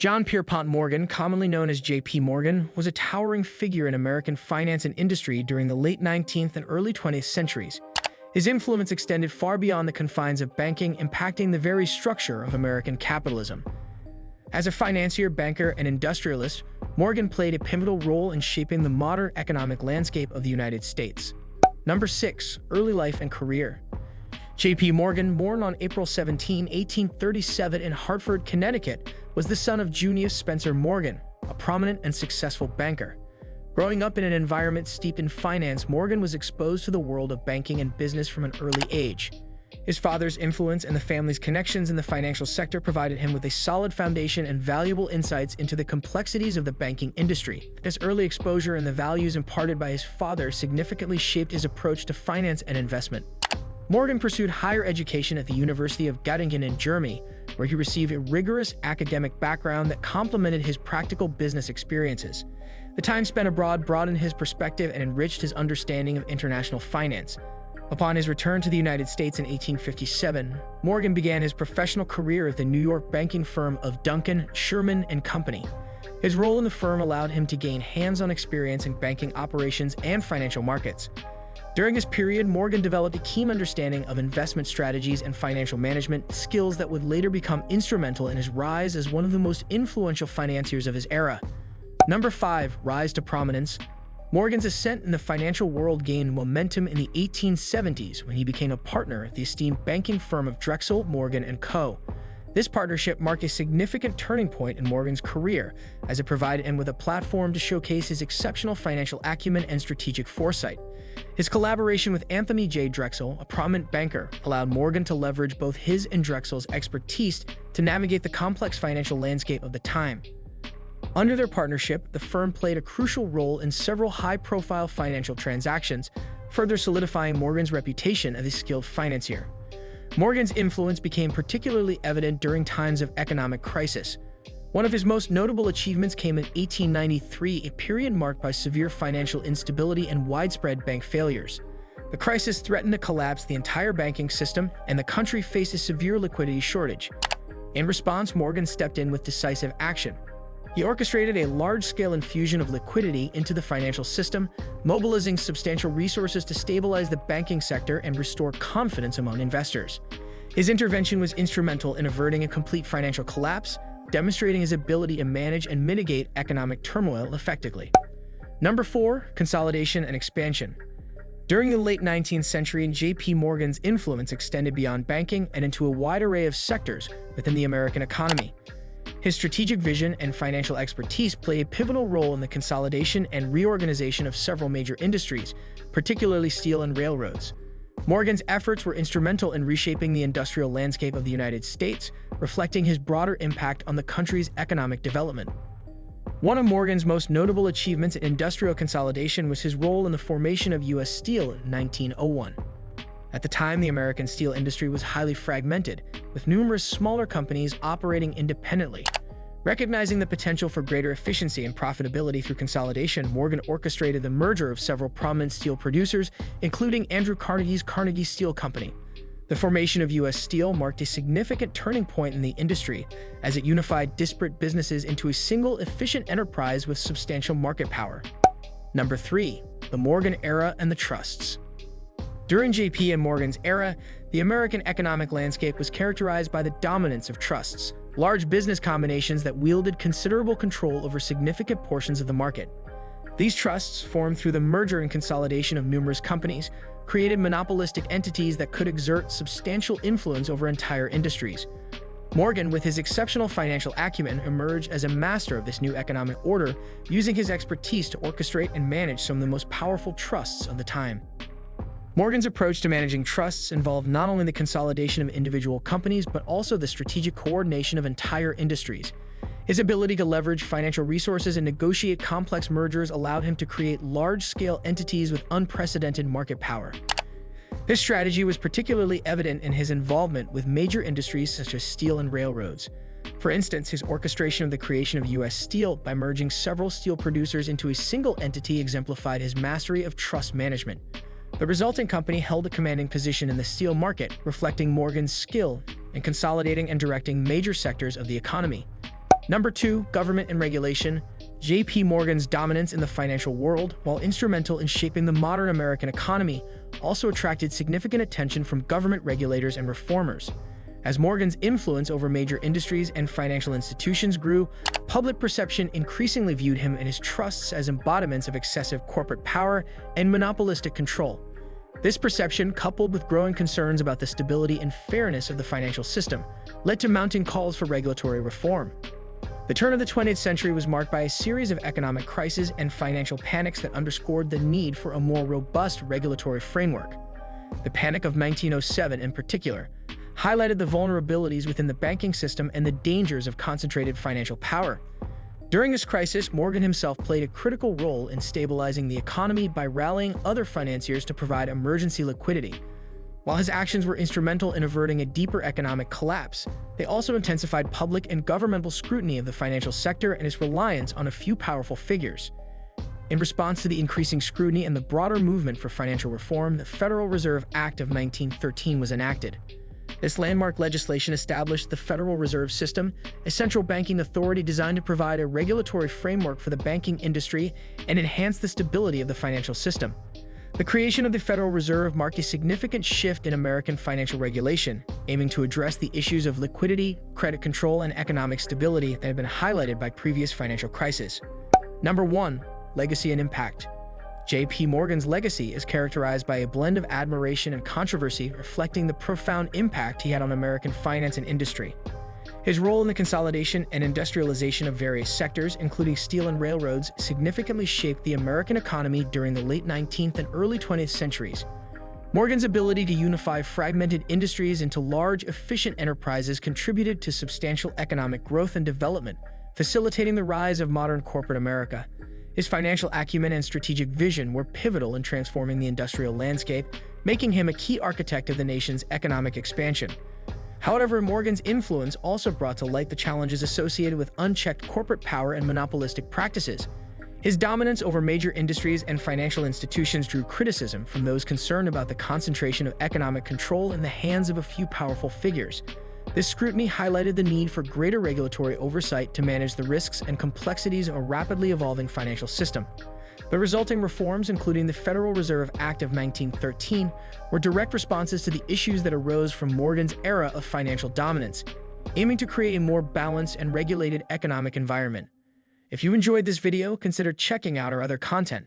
John Pierpont Morgan, commonly known as J.P. Morgan, was a towering figure in American finance and industry during the late 19th and early 20th centuries. His influence extended far beyond the confines of banking, impacting the very structure of American capitalism. As a financier, banker, and industrialist, Morgan played a pivotal role in shaping the modern economic landscape of the United States. Number 6. Early life and career. J.P. Morgan, born on April 17, 1837 in Hartford, Connecticut, was the son of Junius Spencer Morgan, a prominent and successful banker. Growing up in an environment steeped in finance, Morgan was exposed to the world of banking and business from an early age. His father's influence and the family's connections in the financial sector provided him with a solid foundation and valuable insights into the complexities of the banking industry. This early exposure and the values imparted by his father significantly shaped his approach to finance and investment. Morgan pursued higher education at the University of Göttingen in Germany, where he received a rigorous academic background that complemented his practical business experiences. The time spent abroad broadened his perspective and enriched his understanding of international finance. Upon his return to the United States in 1857, Morgan began his professional career at the New York banking firm of Duncan, Sherman and Company. His role in the firm allowed him to gain hands-on experience in banking operations and financial markets. During this period, Morgan developed a keen understanding of investment strategies and financial management, skills that would later become instrumental in his rise as one of the most influential financiers of his era. Number 5. Rise to prominence. Morgan's ascent in the financial world gained momentum in the 1870s when he became a partner at the esteemed banking firm of Drexel, Morgan & Co. This partnership marked a significant turning point in Morgan's career, as it provided him with a platform to showcase his exceptional financial acumen and strategic foresight. His collaboration with Anthony J. Drexel, a prominent banker, allowed Morgan to leverage both his and Drexel's expertise to navigate the complex financial landscape of the time. Under their partnership, the firm played a crucial role in several high-profile financial transactions, further solidifying Morgan's reputation as a skilled financier. Morgan's influence became particularly evident during times of economic crisis. One of his most notable achievements came in 1893, a period marked by severe financial instability and widespread bank failures. The crisis threatened to collapse the entire banking system, and the country faced a severe liquidity shortage. In response, Morgan stepped in with decisive action. He orchestrated a large-scale infusion of liquidity into the financial system, mobilizing substantial resources to stabilize the banking sector and restore confidence among investors. His intervention was instrumental in averting a complete financial collapse, demonstrating his ability to manage and mitigate economic turmoil effectively. Number 4. Consolidation and expansion. During the late 19th century, J.P. Morgan's influence extended beyond banking and into a wide array of sectors within the American economy. His strategic vision and financial expertise played a pivotal role in the consolidation and reorganization of several major industries, particularly steel and railroads. Morgan's efforts were instrumental in reshaping the industrial landscape of the United States, reflecting his broader impact on the country's economic development. One of Morgan's most notable achievements in industrial consolidation was his role in the formation of U.S. Steel in 1901. At the time, the American steel industry was highly fragmented, with numerous smaller companies operating independently. Recognizing the potential for greater efficiency and profitability through consolidation, Morgan orchestrated the merger of several prominent steel producers, including Andrew Carnegie's Carnegie Steel Company. The formation of U.S. Steel marked a significant turning point in the industry, as it unified disparate businesses into a single, efficient enterprise with substantial market power. Number 3. The Morgan Era and the Trusts. During J.P. and Morgan's era, the American economic landscape was characterized by the dominance of trusts, large business combinations that wielded considerable control over significant portions of the market. These trusts, formed through the merger and consolidation of numerous companies, created monopolistic entities that could exert substantial influence over entire industries. Morgan, with his exceptional financial acumen, emerged as a master of this new economic order, using his expertise to orchestrate and manage some of the most powerful trusts of the time. Morgan's approach to managing trusts involved not only the consolidation of individual companies, but also the strategic coordination of entire industries. His ability to leverage financial resources and negotiate complex mergers allowed him to create large-scale entities with unprecedented market power. This strategy was particularly evident in his involvement with major industries such as steel and railroads. For instance, his orchestration of the creation of U.S. Steel by merging several steel producers into a single entity exemplified his mastery of trust management. The resulting company held a commanding position in the steel market, reflecting Morgan's skill in consolidating and directing major sectors of the economy. Number 2, government and regulation. J.P. Morgan's dominance in the financial world, while instrumental in shaping the modern American economy, also attracted significant attention from government regulators and reformers. As Morgan's influence over major industries and financial institutions grew, public perception increasingly viewed him and his trusts as embodiments of excessive corporate power and monopolistic control. This perception, coupled with growing concerns about the stability and fairness of the financial system, led to mounting calls for regulatory reform. The turn of the 20th century was marked by a series of economic crises and financial panics that underscored the need for a more robust regulatory framework. The Panic of 1907, in particular, highlighted the vulnerabilities within the banking system and the dangers of concentrated financial power. During this crisis, Morgan himself played a critical role in stabilizing the economy by rallying other financiers to provide emergency liquidity. While his actions were instrumental in averting a deeper economic collapse, they also intensified public and governmental scrutiny of the financial sector and its reliance on a few powerful figures. In response to the increasing scrutiny and the broader movement for financial reform, the Federal Reserve Act of 1913 was enacted. This landmark legislation established the Federal Reserve System, a central banking authority designed to provide a regulatory framework for the banking industry and enhance the stability of the financial system. The creation of the Federal Reserve marked a significant shift in American financial regulation, aiming to address the issues of liquidity, credit control, and economic stability that had been highlighted by previous financial crises. Number 1. Legacy and impact. J.P. Morgan's legacy is characterized by a blend of admiration and controversy, reflecting the profound impact he had on American finance and industry. His role in the consolidation and industrialization of various sectors, including steel and railroads, significantly shaped the American economy during the late 19th and early 20th centuries. Morgan's ability to unify fragmented industries into large, efficient enterprises contributed to substantial economic growth and development, facilitating the rise of modern corporate America. His financial acumen and strategic vision were pivotal in transforming the industrial landscape, making him a key architect of the nation's economic expansion. However, Morgan's influence also brought to light the challenges associated with unchecked corporate power and monopolistic practices. His dominance over major industries and financial institutions drew criticism from those concerned about the concentration of economic control in the hands of a few powerful figures. This scrutiny highlighted the need for greater regulatory oversight to manage the risks and complexities of a rapidly evolving financial system. The resulting reforms, including the Federal Reserve Act of 1913, were direct responses to the issues that arose from Morgan's era of financial dominance, aiming to create a more balanced and regulated economic environment. If you enjoyed this video, consider checking out our other content.